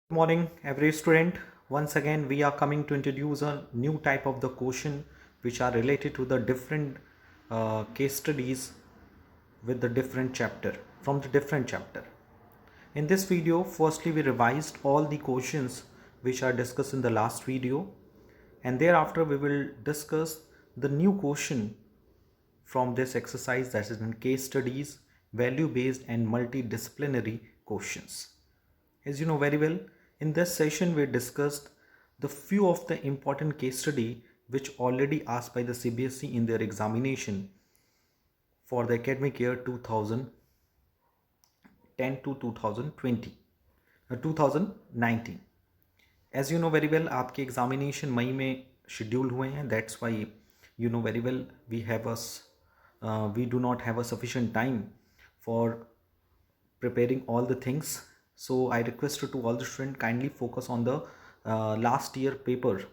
Good morning, every student. Once again, we are coming to introduce a new type of the question which are related to the different case studies with the different chapter from the different chapter. In this video, firstly, we revised all the questions which are discussed in the last video, and thereafter we will discuss the new question from this exercise, that is in case studies, value based and multidisciplinary questions. As you know very well, in this session we discussed the few of the important case study which already asked by the CBSE in their examination for the academic year 2010 to 2020, 2019. As you know very well, आपके examination मई में scheduled हुए हैं. That's why you know very well we do not have a sufficient time for preparing all the things. So I request to all the students kindly focus on the last year paper,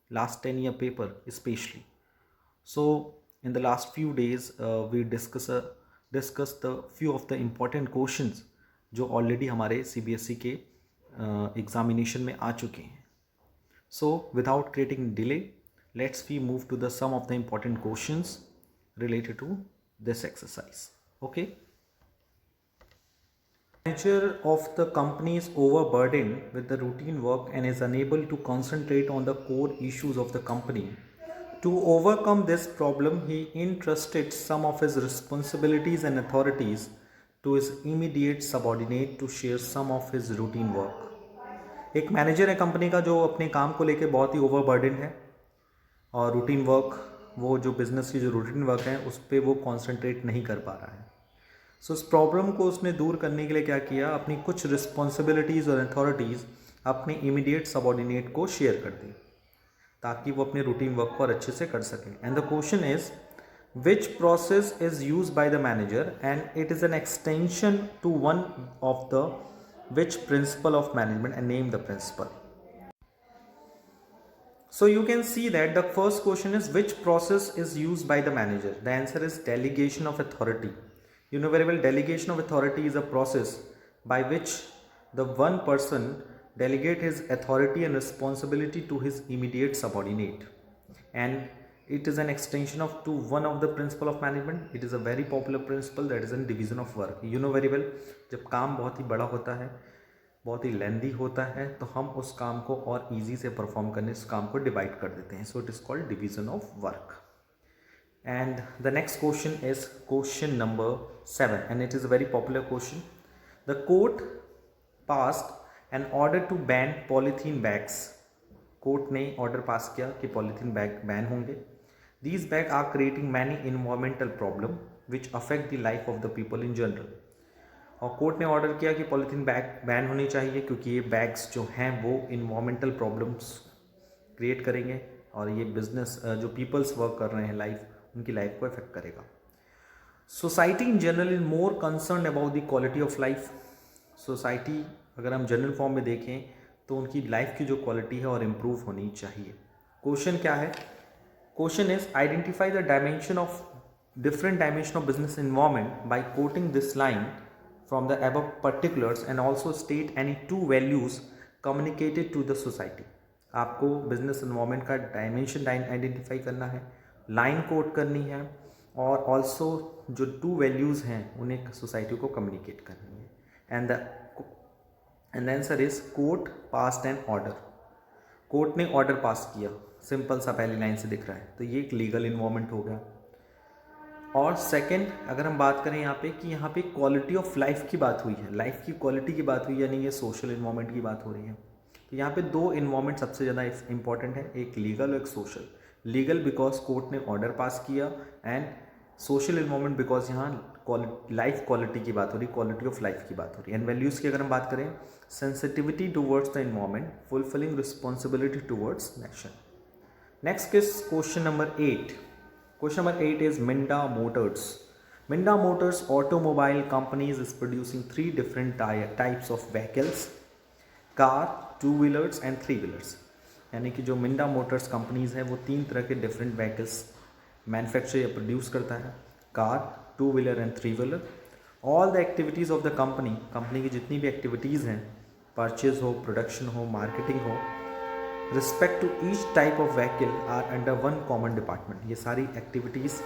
last 10-year paper especially. So in the last few days we discuss the few of the important questions जो already हमारे CBSE के examination में आ चुके हैं. So without creating delay, let's we move to the some of the important questions related to this exercise. Okay. Manager of the company is overburdened with the routine work and is unable to concentrate on the core issues of the company. To overcome this problem, he entrusted some of his responsibilities and authorities to his immediate subordinate to share some of his routine work. एक manager है company का जो अपने काम को लेके बहुत ही overburden है और रूटीन वर्क, वो जो बिजनेस की जो रूटीन वर्क है उस पर वो कॉन्सेंट्रेट नहीं कर पा रहा है. सो इस प्रॉब्लम को उसने दूर करने के लिए क्या किया, अपनी कुछ रिस्पॉन्सिबिलिटीज़ और अथॉरिटीज़ अपने इमीडिएट सबॉर्डिनेट को शेयर कर दी ताकि वो अपने रूटीन वर्क को और अच्छे से कर सकें. And the question is which process is use by the manager and it is an extension to one of the which principle of management and name the principle. So you can see that the first question is which process is used by the manager. The answer is delegation of authority. You know very well, delegation of authority is a process by which the one person delegate his authority and responsibility to his immediate subordinate, and it is an extension of to one of the principle of management. It is a very popular principle, that is in division of work. You know very well, जब काम बहुत ही बड़ा होता है, बहुत ही लेंदी होता है, तो हम उस काम को और इजी से परफॉर्म करने उस काम को डिवाइड कर देते हैं. So it is called division of work. And the next question is question number 7, and it is a very popular question. The court passed an order to ban polythene bags. Court ने order pass किया कि polythene bag ban होंगे. These bags are creating many environmental problem which affect the life of the people in general. और court ने order किया कि polythene bag ban होनी चाहिए क्योंकि ये बैग्स जो हैं वो इन्वायरमेंटल प्रॉब्लम्स क्रिएट करेंगे और ये बिजनेस जो पीपल्स वर्क कर रहे हैं लाइफ, उनकी लाइफ को इफेक्ट करेगा. Society in general is more concern about the quality of life. Society अगर हम जनरल फॉर्म में देखें तो उनकी लाइफ की जो क्वालिटी है और इम्प्रूव होनी चाहिए. क्वेश्चन क्या है? Question is identify the dimension of different dimension of business environment by quoting this line from the above particulars and also state any two values communicated to the society. आपको business environment का dimension identify करना है, line coat करनी है और also जो two values हैं उन्हें सोसाइटी को कम्युनिकेट करनी है. And the answer is court passed an order. Court ने ऑर्डर पास किया, सिंपल सा पहली लाइन से दिख रहा है, तो ये एक लीगल इन्वायरमेंट हो गया. और सेकंड, अगर हम बात करें यहाँ पे कि यहाँ पे क्वालिटी ऑफ लाइफ की बात हुई है, लाइफ की क्वालिटी की बात हुई, यानी ये सोशल इन्वायरमेंट की बात हो रही है. तो यहाँ पे दो इन्वायरमेंट सबसे ज़्यादा इंपॉर्टेंट है, एक लीगल और एक सोशल. लीगल बिकॉज कोर्ट ने ऑर्डर पास किया, एंड सोशल इन्वायरमेंट बिकॉज यहाँ लाइफ क्वालिटी की बात हो रही, क्वालिटी ऑफ लाइफ की बात हो रही. एंड वैल्यूज़ की अगर हम बात करें, sensitivity towards the environment, fulfilling responsibility towards nation. Next is question number 8. Question number 8 is Minda Motors. Minda Motors automobile companies is producing 3 different types of vehicles: car, two-wheelers and three-wheelers. यानी कि जो Minda Motors companies हैं वो 3 तरह के different vehicles manufacture या produce करता है: car, two wheeler and three wheeler. All the activities of the company की जितनी भी एक्टिविटीज़ हैं परचेज हो, प्रोडक्शन हो, मार्केटिंग हो, respect to each type of vehicle are under one common department. ये सारी एक्टिविटीज़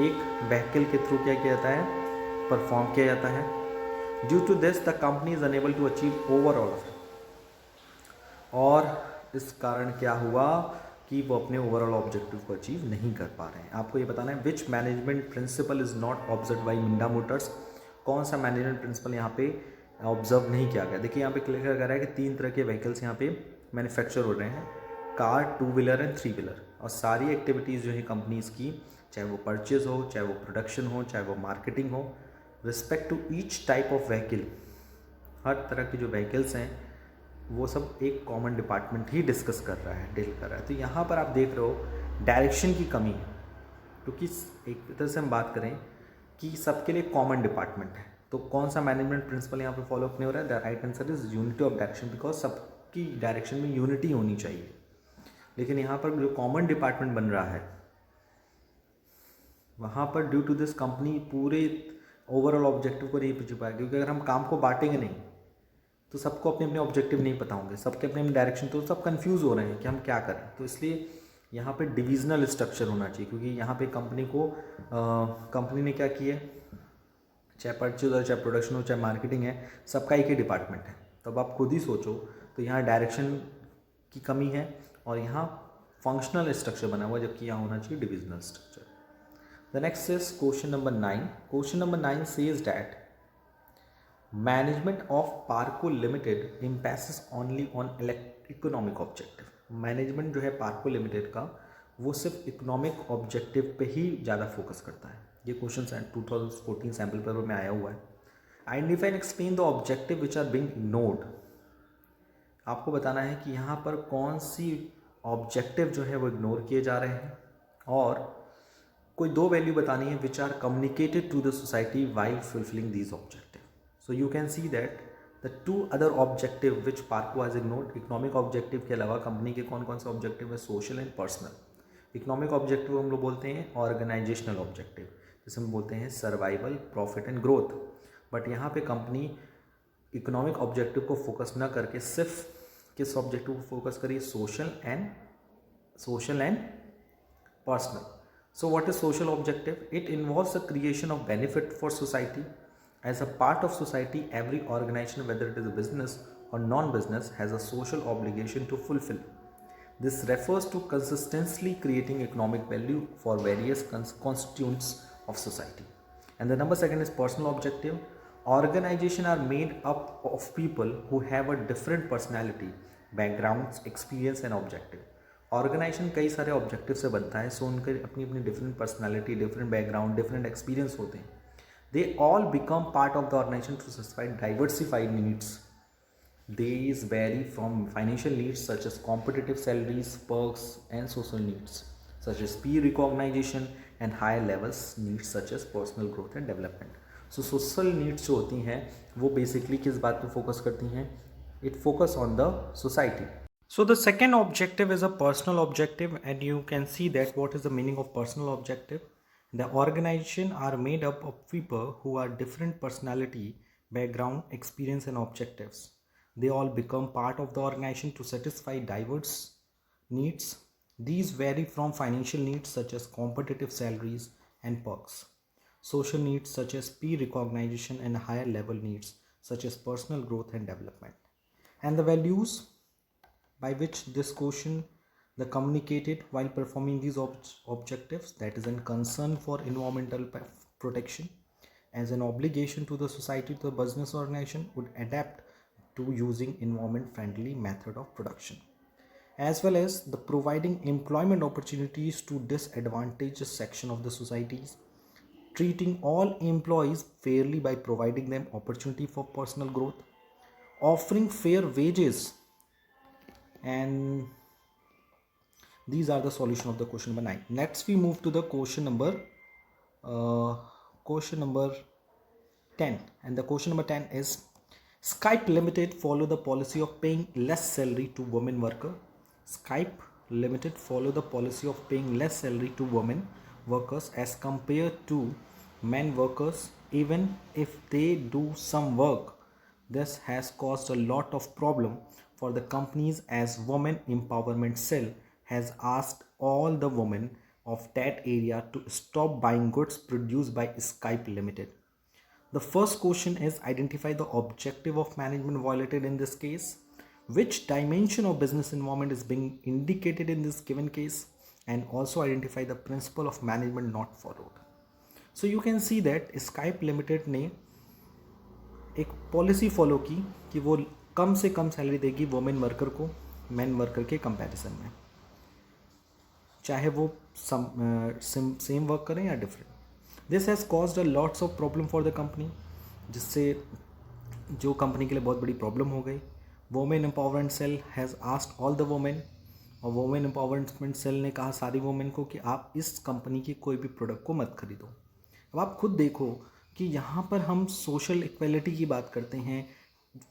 एक व्हीकल के थ्रू क्या किया जाता है, परफॉर्म किया जाता है। Due to this the company is enable to achieve overall, और इस कारण क्या हुआ कि वो अपने ओवरऑल ऑब्जेक्टिव को अचीव नहीं कर पा रहे हैं। आपको ये बताना है which management principle is not observe by Minda motors. कौन सा मैनेजमेंट प्रिंसिपल यहाँ पे ऑब्जर्व नहीं किया गया। देखिए यहाँ पे क्लियर कर रहा है कि 3 तरह के व्हीकल्स यहाँ पे मैन्युफैक्चर हो रहे हैं, कार, 2 व्हीलर एंड 3 व्हीलर, और सारी एक्टिविटीज़ जो है कंपनीज़ की, चाहे वो परचेज हो, चाहे वो प्रोडक्शन हो, चाहे वो मार्केटिंग हो, respect to each type of vehicle, हर तरह के जो व्हीकल्स हैं वो सब एक कॉमन डिपार्टमेंट ही डिस्कस कर रहा है, डील कर रहा है। तो यहाँ पर आप देख रहे हो डायरेक्शन की कमी है, क्योंकि एक तरह से हम बात करें कि सबके लिए कॉमन डिपार्टमेंट है, तो कौन सा मैनेजमेंट प्रिंसिपल यहाँ पे फॉलो अप नहीं हो रहा है। The right answer is unity of direction, because सबकी डायरेक्शन में यूनिटी होनी चाहिए। लेकिन यहाँ पर जो कॉमन डिपार्टमेंट बन रहा है वहाँ पर ड्यू टू दिस कंपनी पूरे ओवरऑल ऑब्जेक्टिव को नहीं पहुँच पाएगी, क्योंकि अगर हम काम को बांटेंगे नहीं तो सबको अपने अपने ऑब्जेक्टिव नहीं पता होंगे, सबके अपने अपने डायरेक्शन, तो सब कंफ्यूज हो रहे हैं कि हम क्या करें। तो इसलिए यहाँ पे डिविजनल स्ट्रक्चर होना चाहिए, क्योंकि यहाँ पे कंपनी को कंपनी ने क्या किया है, चाहे परचेज हो, चाहे प्रोडक्शन हो, चाहे मार्केटिंग है, सबका एक ही डिपार्टमेंट है। तो अब आप खुद ही सोचो, तो यहाँ डायरेक्शन की कमी है और यहाँ फंक्शनल स्ट्रक्चर बना हुआ है, जबकि यहाँ होना चाहिए divisional structure. The next is question number 9। Question number 9 says that management of Parko limited emphasis only on economic objective. Management जो है पार्को लिमिटेड का, वो सिर्फ इकोनॉमिक ऑब्जेक्टिव पे ही ज़्यादा फोकस करता है। ये क्वेश्चन 2014 सैम्पल पेपर में आया हुआ है। Identify and explain the objective which are being ignored. आपको बताना है कि यहाँ पर कौन सी ऑब्जेक्टिव जो है वो इग्नोर किए जा रहे हैं, और कोई 2 वैल्यू बतानी है which are communicated to the society while fulfilling these objective. So you can see that the 2 other objective which Parco has ignored, economic objective के अलावा कंपनी के कौन कौन से ऑब्जेक्टिव है, social and personal. Economic objective हम लोग बोलते हैं ऑर्गेनाइजेशनल ऑब्जेक्टिव, जैसे हम बोलते हैं survival, profit and growth. But यहाँ पे कंपनी इकोनॉमिक ऑब्जेक्टिव को फोकस ना करके सिर्फ किस ऑब्जेक्टिव को फोकस करिए, social and personal. So what is social objective? It involves the creation of benefit for society. As a part of society, every organization, whether it is a business or non-business, has a social obligation to fulfill. This refers to consistently creating economic value for various constituents of society. And the number 2 is personal objective. Organizations are made up of people who have a different personality, backgrounds, experience and objective. Organisation कई सारे objective से बनता है, सो उनके अपनी अपनी different personality, different background, different experience होते हैं। They all become part of the organization to satisfy diversified needs. These vary from financial needs such as competitive salaries, perks, and social needs such as peer recognition and higher levels needs such as personal growth and development. So social needs जो होती हैं वो basically किस बात पे focus करती हैं? It focus on the society. So the second objective is a personal objective, and you can see that what is the meaning of personal objective. The organization are made up of people who are different personality, background, experience and objectives. They all become part of the organization to satisfy diverse needs. These vary from financial needs such as competitive salaries and perks, social needs such as peer recognition and higher level needs such as personal growth and development. And the values by which this quotient the communicated while performing these objectives, that is a concern for environmental protection, as an obligation to the society, to the business organization would adapt to using environment friendly method of production, as well as the providing employment opportunities to disadvantaged section of the societies, treating all employees fairly by providing them opportunity for personal growth, offering fair wages, and these are the solution of the question number 9. Next we move to the question number 10, and the question number 10 is Skype Limited follow the policy of paying less salary to women worker. Skype Limited follow the policy of paying less salary to women workers as compared to men workers, even if they do some work This has caused a lot of problem for the companies as Women Empowerment Cell has asked all the women of that area to stop buying goods produced by Skype Limited. The first question is identify the objective of management violated in this case. Which dimension of business environment is being indicated in this given case, and also identify the principle of management not followed. So you can see that Skype Limited ने एक policy follow की कि वो कम से कम salary देगी women worker को man worker के comparison में, चाहे वो सेम वर्क करें या different. This has caused a lots of problem for the company, जिससे जो कंपनी के लिए बहुत बड़ी प्रॉब्लम हो गई. Women empowerment cell has asked all the women, और वुमेन एम्पावरमेंट सेल ने कहा सारी वुमेन को कि आप इस कंपनी की कोई भी प्रोडक्ट को मत खरीदो. अब आप खुद देखो कि यहाँ पर हम सोशल इक्वलिटी की बात करते हैं,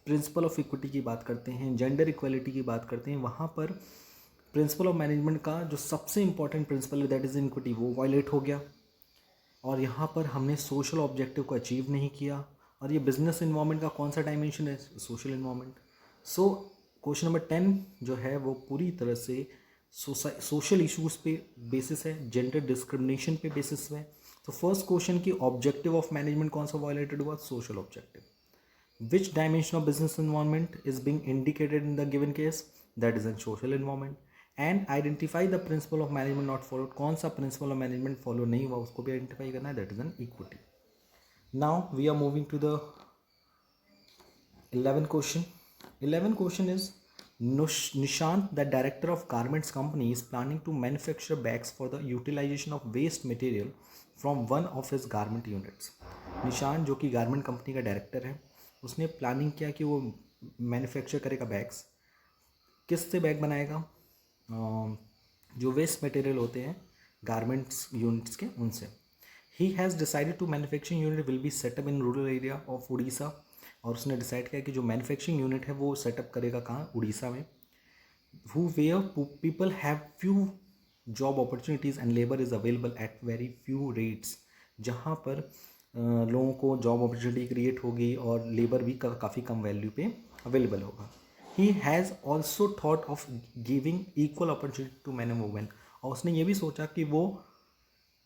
प्रिंसिपल ऑफ इक्विटी की बात करते हैं, जेंडर इक्वलिटी की बात करते हैं. वहाँ पर प्रिंसिपल ऑफ मैनेजमेंट का जो सबसे इंपॉर्टेंट प्रिंसिपल है दैट इज़ इक्विटी, वो वायलेट हो गया. और यहाँ पर हमने सोशल ऑब्जेक्टिव को अचीव नहीं किया. और ये बिजनेस इन्वायरमेंट का कौन सा डायमेंशन है? Social environment. So question number 10 जो है वो पूरी तरह से सोशल इश्यूज पे बेसिस है, जेंडर डिस्क्रिमिनेशन पे बेसिस है. तो फर्स्ट क्वेश्चन की ऑब्जेक्टिव ऑफ मैनेजमेंट कौन सा वायलेटेड हुआ? Social objective. Which dimension of business environment is being indicated in the given case? That is in social environment. And identify the principle of management not followed. कौन सा principle of management follow नहीं हुआ उसको भी identify करना है, that is an equity. Now we are moving to the 11th question. 11th question is Nishant, the director of garments company, is planning to manufacture bags for the utilization of waste material from one of his garment units. Nishant जो कि garment company का director है, उसने planning किया कि वो manufacture करेगा bags. किससे बैग बनाएगा? जो वेस्ट मटेरियल होते हैं गारमेंट्स यूनिट्स के, उनसे. He has decided to manufacturing unit will be set up in rural area of Orissa. और उसने डिसाइड किया कि जो मैन्युफैक्चरिंग यूनिट है वो सेटअप करेगा कहाँ? उड़ीसा में. Who where people have few job opportunities and labour is available at very few rates. जहाँ पर लोगों को जॉब अपॉर्चुनिटी क्रिएट होगी और लेबर भी काफ़ी कम वैल्यू पे अवेलेबल होगा. He has also thought of giving equal opportunity to man and women. और उसने ये भी सोचा कि वो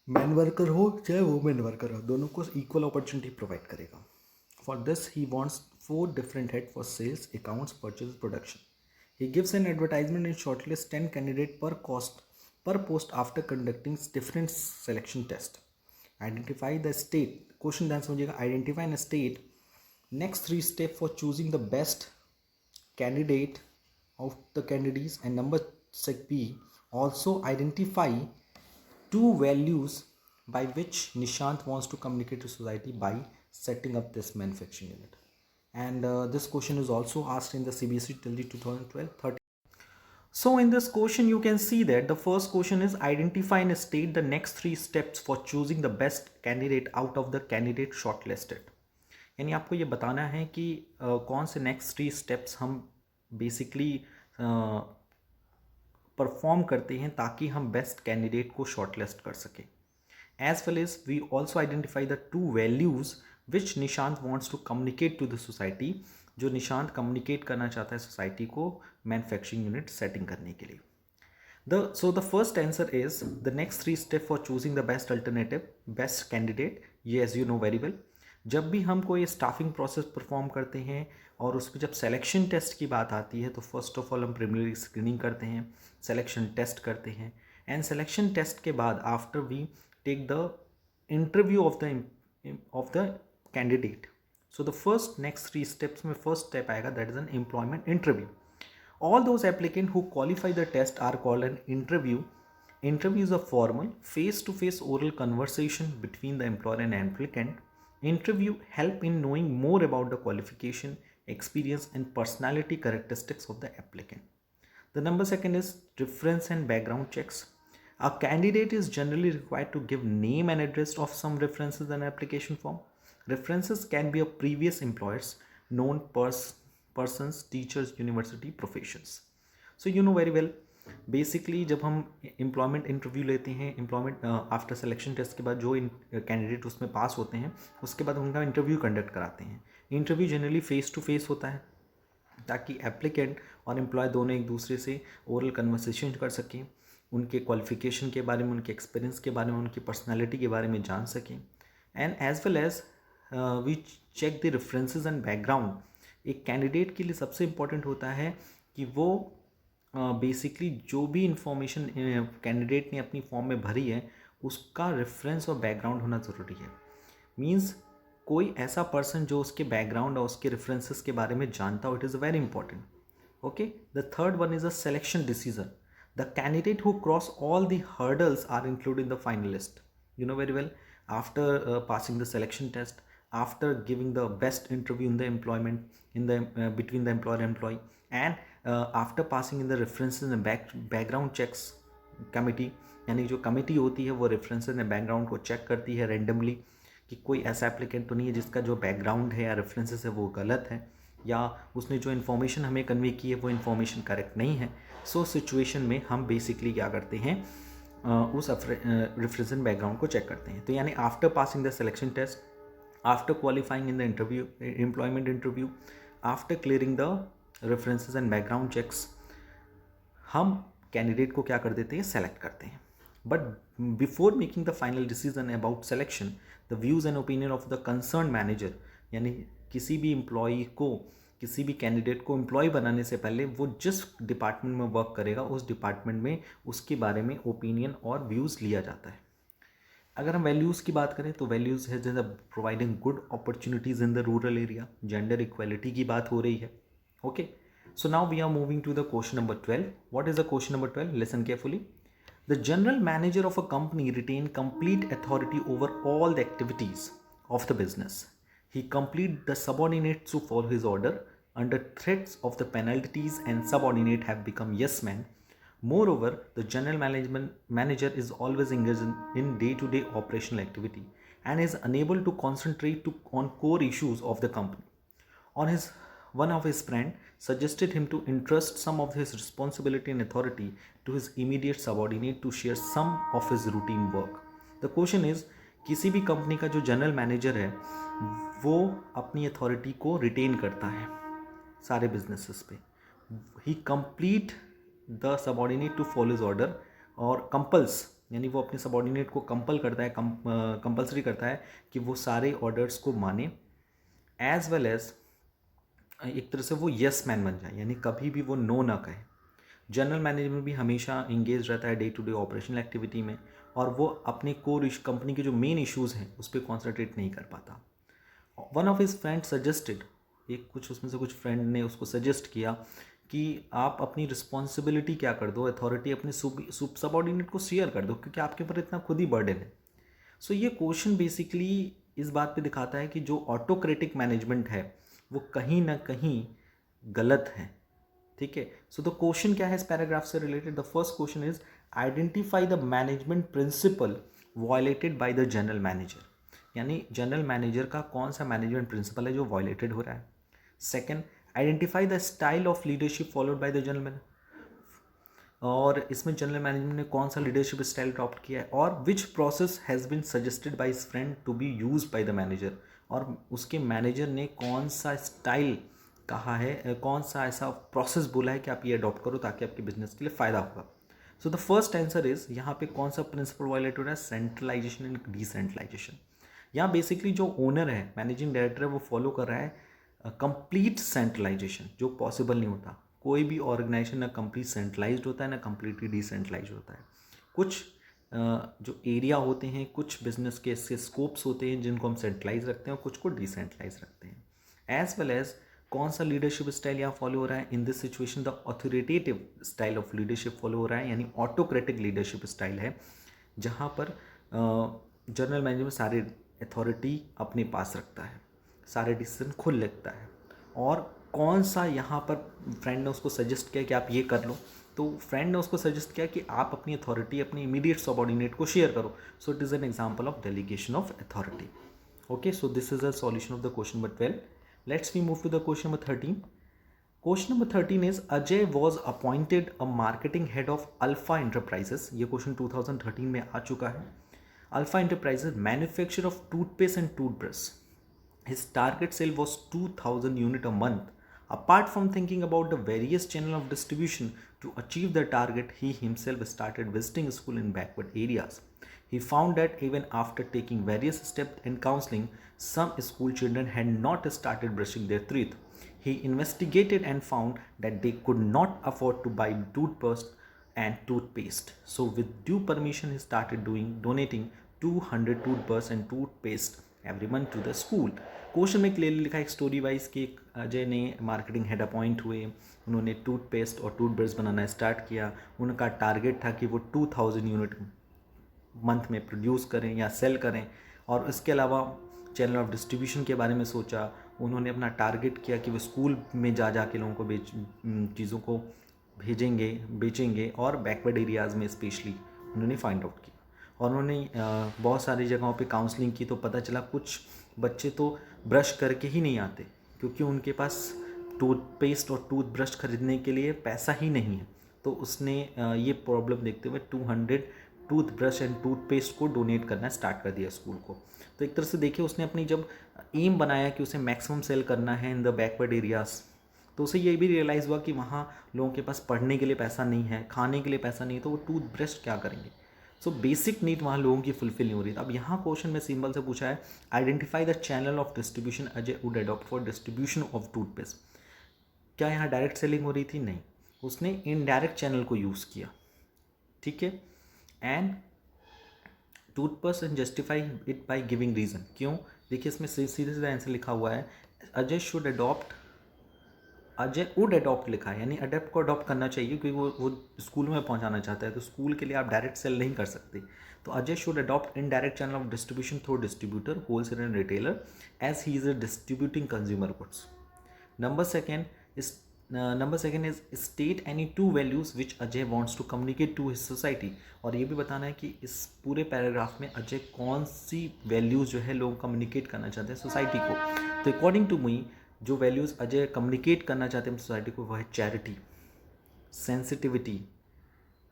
मैन वर्कर हो चाहे वुमेन वर्कर हो, दोनों को इक्वल अपॉर्चुनिटी प्रोवाइड करेगा. For this, he wants 4 different heads for sales, accounts, purchase, production. He gives an advertisement and shortlists 10 candidates per post after conducting different selection tests. Identify the state. Question ध्यान समझिएगा. Identify in a state. Next 3 steps for choosing the best candidate of the candidates. And number B, also identify 2 values by which Nishant wants to communicate to society by setting up this manufacturing unit. And this question is also asked in the CBSE till 2012-13. So in this question you can see that the first question is identify and state the next 3 steps for choosing the best candidate out of the candidate shortlisted. यानी आपको ये बताना है कि कौन से next 3 steps हम basically perform करते हैं ताकि हम बेस्ट कैंडिडेट को शॉर्टलिस्ट कर सकें. As well as we also identify the 2 values which Nishant wants to communicate to the society, जो निशांत कम्युनिकेट करना चाहता है सोसाइटी को मैन्युफैक्चरिंग यूनिट सेटिंग करने के लिए. So the first answer is the next 3 steps for choosing the best alternative, best candidate. ये as you know very well, जब भी हम कोई स्टाफिंग प्रोसेस परफॉर्म करते हैं और उस पर जब सिलेक्शन टेस्ट की बात आती है तो फर्स्ट ऑफ ऑल हम प्रीलिमिनरी स्क्रीनिंग करते हैं, सिलेक्शन टेस्ट करते हैं, एंड सिलेक्शन टेस्ट के बाद after we take the interview of the candidate. So the first next 3 steps में first step आएगा, that is an employment interview. All those applicants who qualify the test are called an interview. Interview is a formal face-to-face oral conversation between the employer and applicant. Interview help in knowing more about the qualification, experience and personality characteristics of the applicant. The number 2 is reference and background checks. A candidate is generally required to give name and address of some references in an application form. References can be of previous employers, known persons, teachers, university, professions. So you know very well, basically जब हम employment interview लेते हैं, employment after selection test के बाद जो candidate उसमें पास होते हैं उसके बाद उनका इंटरव्यू कंडक्ट कराते हैं. Interview generally face to face होता है ताकि एप्लीकेंट और एम्प्लॉय दोनों एक दूसरे से ओरल कन्वर्सेशन कर सकें, उनके क्वालिफिकेशन के बारे में, उनके एक्सपीरियंस के बारे में, उनकी पर्सनैलिटी के बारे में जान सकें। And as well as we check the references and background. एक कैंडिडेट के लिए सबसे इम्पॉर्टेंट होता है कि वो बेसिकली जो भी इंफॉर्मेशन कैंडिडेट ने अपनी फॉर्म में भरी है उसका रेफरेंस और बैकग्राउंड होना ज़रूरी है। मीन्स कोई ऐसा पर्सन जो उसके बैकग्राउंड और उसके रेफरेंसेस के बारे में जानता हो, it is very important. Okay, the third one is a selection decision. The candidate who cross all the hurdles are include in the finalist, you know very well. After passing the selection test, after giving the best interview in the employment in the between the employer and employee, and after passing in the references and background checks committee, यानी जो committee होती है वो references and background को check करती है randomly कि कोई ऐसा एप्लीकेंट तो नहीं है जिसका जो बैकग्राउंड है या रेफरेंसेस है वो गलत है, या उसने जो इन्फॉर्मेशन हमें कन्वे की है वो इन्फॉर्मेशन करेक्ट नहीं है। सो सिचुएशन में हम बेसिकली क्या करते हैं, उस रेफरेंस एंड बैकग्राउंड को चेक करते हैं। तो यानी after passing the selection test, after qualifying in the interview employment interview, after clearing the references and background checks, हम कैंडिडेट को क्या कर देते हैं, सेलेक्ट करते हैं। But before making the final decision about selection, the views and opinion of the concern manager, यानी किसी भी एम्प्लॉई को, किसी भी कैंडिडेट को एम्प्लॉय बनाने से पहले वो जिस डिपार्टमेंट में वर्क करेगा उस डिपार्टमेंट में उसके बारे में ओपिनियन और व्यूज़ लिया जाता है। अगर हम वैल्यूज़ की बात करें तो वैल्यूज़ है जैसे providing good opportunities in the rural area, gender equality की बात हो रही है। Okay, so now we are moving to the question number 12. What is the question number 12? Listen carefully. The general manager of a company retains complete authority over all the activities of the business. He completes the subordinates to follow his order under threats of the penalties, and subordinate have become yes men. Moreover, the general manager is always engaged in day-to-day operational activity and is unable to concentrate on core issues of the company. One of his friend suggested him to entrust some of his responsibility and authority to his immediate subordinate to share some of his routine work. The question is, किसी भी company का जो general manager है वो अपनी authority को retain करता है सारे बिजनेसेस पे। He complete the subordinate to follow his order, और कंपल्स यानी वो अपने सबॉर्डिनेट को कंपल करता है, कंपल्सरी करता है कि वो सारे ऑर्डर्स को माने, एज वेल एज एक तरह से वो यस मैन बन जाए, यानी कभी भी वो नो ना कहे। जनरल मैनेजमेंट भी हमेशा इंगेज रहता है day to day operational activity में, और वो अपने कोर कंपनी के जो मेन इश्यूज़ हैं उस पर कॉन्सेंट्रेट नहीं कर पाता। One of his friend suggested, उसमें से कुछ फ्रेंड ने उसको सजेस्ट किया कि आप अपनी रिस्पॉन्सिबिलिटी क्या कर दो, अथॉरिटी अपने सबऑर्डिनेट को शेयर कर दो, क्योंकि आपके ऊपर इतना खुद ही बर्डन है। सो ये क्वेश्चन बेसिकली इस बात पे दिखाता है कि जो ऑटोक्रेटिक मैनेजमेंट है वो कहीं ना कहीं गलत है। ठीक है, सो द क्वेश्चन क्या है इस पैराग्राफ से related? The first question is identify the management principle violated by the general manager, यानी जनरल मैनेजर का कौन सा मैनेजमेंट प्रिंसिपल है जो वायलेटेड हो रहा है। Second, identify the style of leadership followed by the general manager, और इसमें जनरल मैनेजमेंट ने कौन सा लीडरशिप स्टाइल अडॉप्ट किया है, और which process has been suggested by his friend to be used by the manager, और उसके मैनेजर ने कौन सा स्टाइल कहा है, कौन सा ऐसा प्रोसेस बोला है कि आप ये अडॉप्ट करो ताकि आपके बिजनेस के लिए फ़ायदा होगा। So the first answer is, यहाँ पे कौन सा प्रिंसिपल वायलेट हो रहा है? Centralisation and decentralisation. यहाँ बेसिकली जो ओनर है, मैनेजिंग डायरेक्टर है, वो फॉलो कर रहा है कंप्लीट सेंट्रलाइजेशन, जो पॉसिबल नहीं होता। कोई भी ऑर्गेनाइजेशन ना कंप्लीट सेंट्रलाइज्ड होता है ना कंप्लीटली डिसेंट्रलाइज होता है। कुछ जो एरिया होते हैं, कुछ बिजनेस के इसके स्कोप्स होते हैं जिनको हम सेंट्रलाइज रखते हैं और कुछ को डिसेंट्रलाइज रखते हैं। एज वेल एज कौन सा लीडरशिप स्टाइल यहाँ फॉलो हो रहा है? In this situation the authoritative style of leadership follow हो रहा है, यानी ऑटोक्रेटिक लीडरशिप स्टाइल है, जहाँ पर जनरल मैनेजमेंट सारे अथॉरिटी अपने पास रखता है, सारे डिसीजन खुद लेता है। और कौन सा यहाँ पर फ्रेंड ने उसको सजेस्ट किया कि आप ये कर लो, तो फ्रेंड ने उसको सजेस्ट किया कि आप अपनी अथॉरिटी अपने इमीडिएट सबऑर्डिनेट को शेयर करो। So it is an example of delegation of authority. Okay, so this is a solution of the question number 12. Let's we move to the question number 13. Question number 13 is Ajay was appointed a marketing head of Alpha Enterprises. ये question 2013 में आ चुका है। Alpha Enterprises manufacturer of toothpaste and toothbrush. His target sale was 2000 unit a month. Apart from thinking about the various channel of distribution to achieve the target, he himself started visiting school in backward areas. He found that even after taking various steps in counseling, some school children had not started brushing their teeth. He investigated and found that they could not afford to buy toothpaste and toothpaste. So with due permission, he started donating 200 toothbrushes and toothpaste every month to the school. Question में clearly लिखा है एक story wise कि अजय ने marketing head appoint हुए, उन्होंने toothpaste और toothbrush बनाना start किया. उनका टारगेट था कि वो 2000 यूनिट मंथ में प्रोड्यूस करें या सेल करें. और इसके अलावा चैनल ऑफ डिस्ट्रीब्यूशन के बारे में सोचा. उन्होंने अपना टारगेट किया कि वो स्कूल में जा के लोगों को चीज़ों को भेजेंगे, बेचेंगे, और बैकवर्ड एरियाज़ में स्पेशली उन्होंने फाइंड आउट किया. और उन्होंने बहुत सारी जगहों पे काउंसलिंग की तो पता चला कुछ बच्चे तो ब्रश करके ही नहीं आते क्योंकि उनके पास टूथपेस्ट और टूथब्रश खरीदने के लिए पैसा ही नहीं है. तो उसने ये प्रॉब्लम देखते हुए 200 टूथब्रश एंड टूथपेस्ट को डोनेट करना स्टार्ट कर दिया स्कूल को. तो एक तरह से देखिए उसने अपनी जब एम बनाया कि उसे मैक्सिमम सेल करना है इन द बैकवर्ड एरियाज़, तो उसे ये भी रियलाइज़ हुआ कि वहाँ लोगों के पास पढ़ने के लिए पैसा नहीं है, खाने के लिए पैसा नहीं है, तो वो टूथब्रश क्या करेंगे. सो बेसिक नीड वहाँ लोगों की फुलफिल नहीं हो रही. अब यहाँ क्वेश्चन में सिंपल से पूछा है, identify the channel of distribution Ajay would adopt for distribution of toothpaste. क्या यहाँ डायरेक्ट सेलिंग हो रही थी? नहीं, उसने इनडायरेक्ट चैनल को यूज़ किया. ठीक है. And toothpaste and justify it by giving reason. क्यों? देखिए इसमें सीधे सीधे आंसर लिखा हुआ है, Ajay should adopt, Ajay would adopt लिखा है, यानी अडॉप्ट को अडॉप्ट करना चाहिए क्योंकि वो स्कूल में पहुंचाना चाहता है. तो स्कूल के लिए आप डायरेक्ट सेल नहीं कर सकते. तो Ajay should adopt indirect channel of distribution through distributor, wholesaler and retailer as he is distributing consumer goods. Number second is state any two values which Ajay wants to communicate to his society. और ये भी बताना है कि इस पूरे paragraph में अजय कौन सी वैल्यूज जो है लोग कम्युनिकेट करना चाहते हैं सोसाइटी को. तो अकॉर्डिंग टू मी जो वैल्यूज़ अजय कम्युनिकेट करना चाहते हैं सोसाइटी को वह है चैरिटी, सेंसिटिविटी,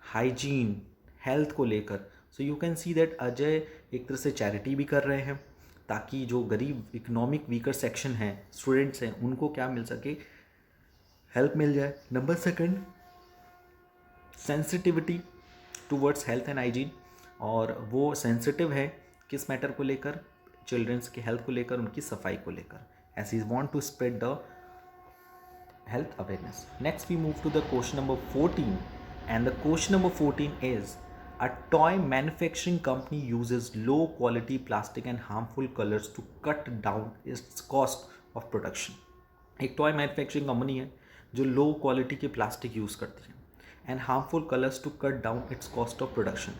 हाइजीन, हेल्थ को लेकर. So you can see that Ajay एक तरह से चैरिटी भी कर रहे हैं ताकि जो गरीब इकोनॉमिक वीकर सेक्शन है, स्टूडेंट्स हैं, उनको क्या मिल सके, हेल्प मिल जाए. Number second, sensitivity towards health and hygiene. और वो सेंसिटिव है किस मैटर को लेकर? चिल्ड्रंस की हेल्थ को लेकर, उनकी सफाई को लेकर, as he want to spread the health awareness. Next we move to the question number 14, and the question number 14 is, a toy manufacturing company uses low quality plastic and harmful colors to cut down its cost of production. एक toy manufacturing company है जो low quality के plastic use करती है and harmful colours to cut down its cost of production.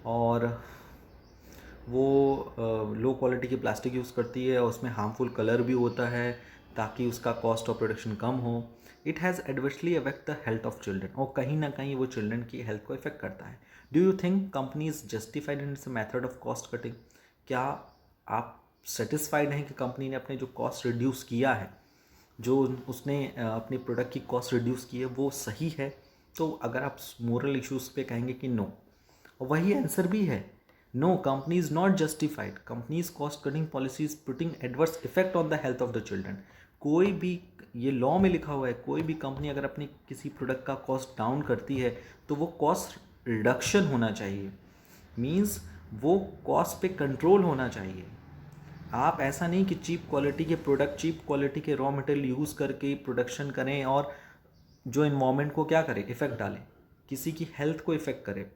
और वो low quality की plastic use करती है और उसमें हार्मफुल कलर भी होता है ताकि उसका कॉस्ट ऑफ प्रोडक्शन कम हो. It has adversely affect the health of children. और कहीं ना कहीं वो चिल्ड्रन की हेल्थ को इफेक्ट करता है. Do you think company is justified in its method of cost cutting? क्या आप सेटिस्फाइड हैं कि कंपनी ने अपने जो कॉस्ट रिड्यूस किया है, जो उसने अपने प्रोडक्ट की कॉस्ट रिड्यूस की है, वो सही है? तो अगर आप मोरल इश्यूज़ पे कहेंगे कि नो, और वही आंसर भी है. No, company is not justified. Company's cost cutting policy is putting adverse effect on the health of the children. कोई भी, ये लॉ में लिखा हुआ है, कोई भी कंपनी अगर अपनी किसी प्रोडक्ट का कॉस्ट डाउन करती है तो वो कॉस्ट रिडक्शन होना चाहिए. मीन्स वो कॉस्ट पे कंट्रोल होना चाहिए. आप ऐसा नहीं कि चीप क्वालिटी के प्रोडक्ट, चीप क्वालिटी के रॉ मटेरियल यूज़ करके प्रोडक्शन करें और जो इन्वायरमेंट को क्या करें, इफ़ेक्ट डालें, किसी की हेल्थ को इफ़ेक्ट करें,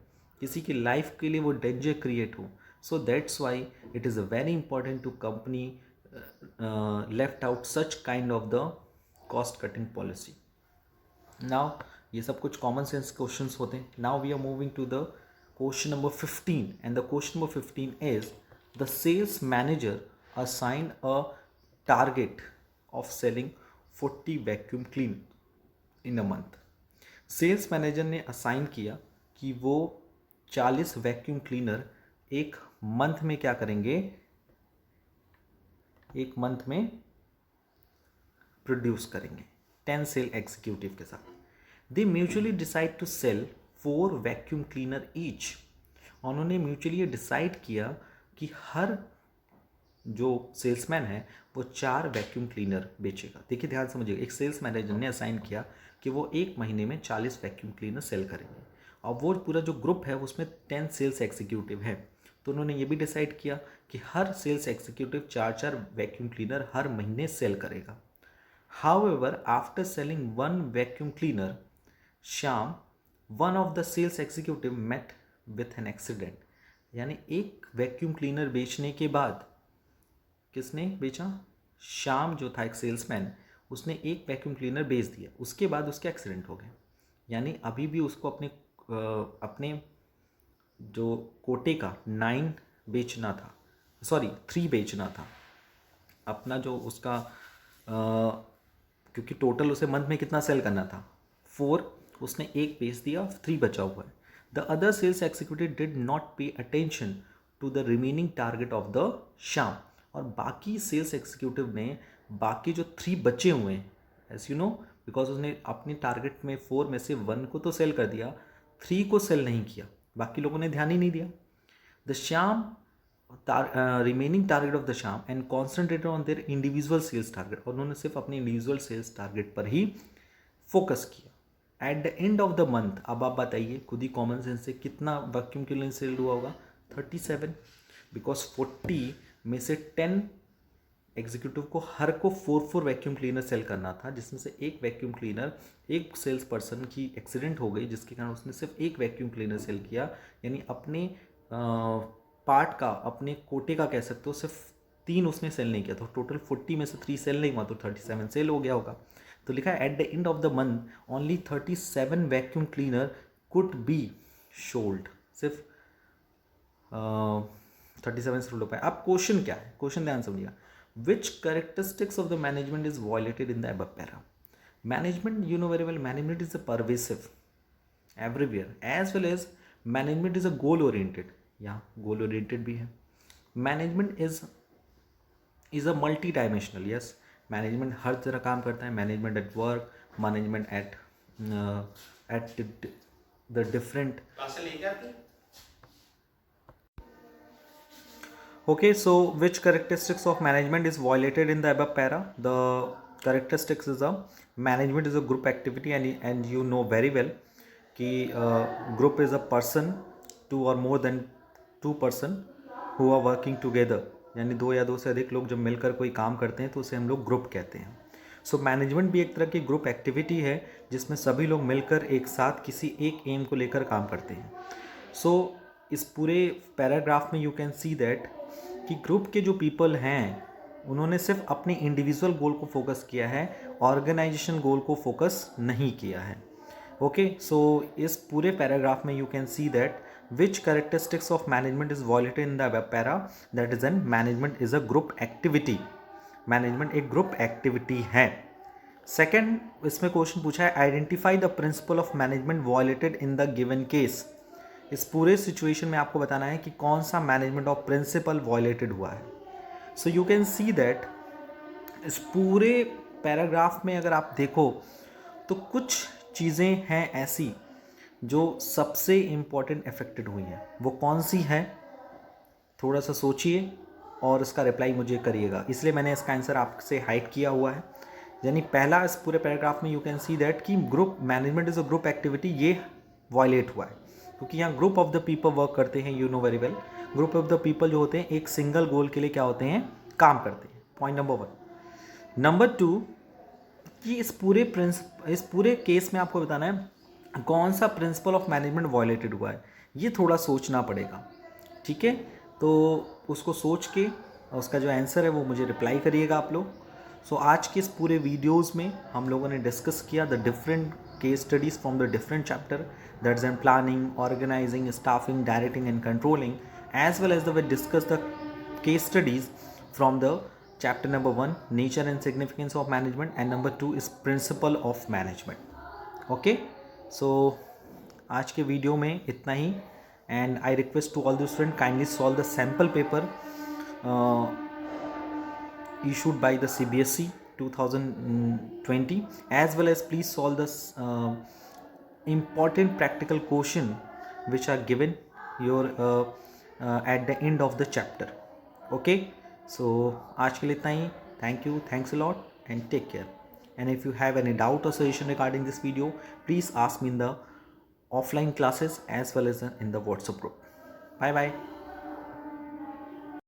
किसी की लाइफ के लिए वो डेंजर क्रिएट हो. So that's why it is a very important to company left out such kind of the cost cutting policy. Now ये सब कुछ कॉमन सेंस क्वेश्चंस होते हैं. Now we are moving to the question number 15, and the question number 15 is, the sales manager assign a target of selling 40 vacuum clean in a month. Sales manager ने assign किया कि वो 40 vacuum cleaner एक month में क्या करेंगे, एक month में प्रोड्यूस करेंगे 10 सेल एग्जीक्यूटिव के साथ. They mutually decide to sell 4 vacuum cleaner each. उन्होंने म्यूचुअली डिसाइड किया कि हर जो सेल्समैन है वो 4 वैक्यूम क्लीनर बेचेगा। देखिए ध्यान समझिएगा, एक सेल्स मैनेजर ने असाइन किया कि वो एक महीने में 40 वैक्यूम क्लीनर सेल करेंगे, और वो पूरा जो ग्रुप है उसमें 10 सेल्स एग्जीक्यूटिव है। तो उन्होंने ये भी डिसाइड किया कि हर सेल्स एग्जीक्यूटिव 4 वैक्यूम क्लीनर हर महीने सेल करेगा। However after selling 1 vacuum cleaner, Shyam, one of the sales executive met with an accident. यानी एक वैक्यूम क्लीनर बेचने के बाद किसने बेचा? श्याम जो था एक सेल्समैन, उसने एक वैक्यूम क्लीनर बेच दिया, उसके बाद उसके एक्सीडेंट हो गया। यानी अभी भी उसको अपने जो कोटे का 9 बेचना था, सॉरी 3 बेचना था अपना जो उसका क्योंकि टोटल उसे मंथ में कितना सेल करना था 4, उसने एक बेच दिया, 3 बचा हुआ है। The other sales executive did not pay attention to the remaining target of the Shyam. और बाकी सेल्स एग्जीक्यूटिव ने बाकी जो 3 बचे हुए हैं, एज यू नो, बिकॉज उसने अपने टारगेट में 4 में से 1 को तो सेल कर दिया, 3 को सेल नहीं किया, बाकी लोगों ने ध्यान ही नहीं दिया। The Shyam remaining target of the Shyam and concentrated on their individual cells target, और उन्होंने सिर्फ अपने इंडिविजुअल सेल्स टारगेट पर ही फोकस किया। At the end of the month, अब आप बताइए खुद ही कॉमन सेंस से कितना वैक्यूम क्लीनर सेल हुआ होगा? 37, बिकॉज 40 में से 10 एग्जीक्यूटिव को हर को 4 वैक्यूम क्लीनर सेल करना था, जिसमें से एक वैक्यूम क्लीनर, एक सेल्स पर्सन की एक्सीडेंट हो गई जिसके कारण उसने सिर्फ एक वैक्यूम क्लीनर सेल किया। यानी अपने पार्ट का, अपने कोटे का कह सकते हो, सिर्फ 3 उसने सेल नहीं किया। तो टोटल 40 में से 3 सेल नहीं हुआ, तो 37 सेल हो गया होगा। तो लिखा है at the end of the month only 37 vacuum cleaner could be sold. सिर्फ 37 सोल्ड हो पाए। अब क्वेश्चन क्या है? क्वेश्चन ध्यान समझिएगा। Which characteristics of the management is violated in the above para? Management, you know very well, management is a pervasive everywhere, as well as management is a goal oriented. Yeah, goal oriented भी है. Management is a multi dimensional. Yes, management हर तरह काम करता है. Management at work, management at the different. Okay, so which characteristics of management is violated in the above para? The characteristics is a management is a group activity, and you know very well कि group is a person, 2 or more than 2 person who are working together, यानी 2 या 2 से अधिक लोग जब मिलकर कोई काम करते हैं तो उसे हम लोग ग्रुप कहते हैं। सो मैनेजमेंट भी एक तरह की ग्रुप एक्टिविटी है जिसमें सभी लोग मिलकर एक साथ किसी एक एम को लेकर काम करते हैं। सो इस पूरे पैराग्राफ में यू कैन सी दैट कि ग्रुप के जो पीपल हैं उन्होंने सिर्फ अपने इंडिविजुअल गोल को फोकस किया है, ऑर्गेनाइजेशन गोल को फोकस नहीं किया है। ओके, सो इस पूरे पैराग्राफ में you can see that which characteristics of management is वॉलेटेड in the para, that is N management is a group activity. Management एक ग्रुप एक्टिविटी है। सेकेंड, इसमें क्वेश्चन पूछा है identify the principle of management वॉलेटेड in the given case. इस पूरे situation में आपको बताना है कि कौन सा मैनेजमेंट ऑफ प्रिंसिपल वॉयलेटेड हुआ है। So you can see that इस पूरे पैराग्राफ में अगर आप देखो तो कुछ चीज़ें हैं ऐसी जो सबसे इम्पॉर्टेंट अफेक्टेड हुई हैं। वो कौन सी है? थोड़ा सा सोचिए और इसका रिप्लाई मुझे करिएगा, इसलिए मैंने इसका आंसर आपसे हाइड किया हुआ है। यानी पहला, इस पूरे पैराग्राफ में यू कैन सी दैट कि group management is a group activity, ये वॉयलेट हुआ है क्योंकि यहाँ group of the people work करते हैं। You know very well, group of the people जो होते हैं एक सिंगल गोल के लिए क्या होते हैं? काम करते हैं। Point number 1। नंबर 2 कि इस पूरे केस में आपको बताना है कौन सा प्रिंसिपल ऑफ मैनेजमेंट वॉयलेटेड हुआ है। ये थोड़ा सोचना पड़ेगा, ठीक है? तो उसको सोच के उसका जो आंसर है वो मुझे रिप्लाई करिएगा आप लोग। सो आज के इस पूरे वीडियोज़ में हम लोगों ने डिस्कस किया the different case studies from the different chapter, that's in planning, organising, staffing, directing and controlling, as well as we discuss the case studies from the chapter number 1 nature and significance of management, and number 2 is principle of management. Okay, so आज के video में इतना ही, and I request to all the students kindly solve the sample paper issued by the CBSE 2020, as well as please solve the important practical question which are given your at the end of the chapter. Okay, सो आज के लिए इतना ही. Thank you, thanks a lot and take care. And if you have any doubt or suggestion regarding this video, please ask me in the offline classes as well as in the WhatsApp group. Bye bye.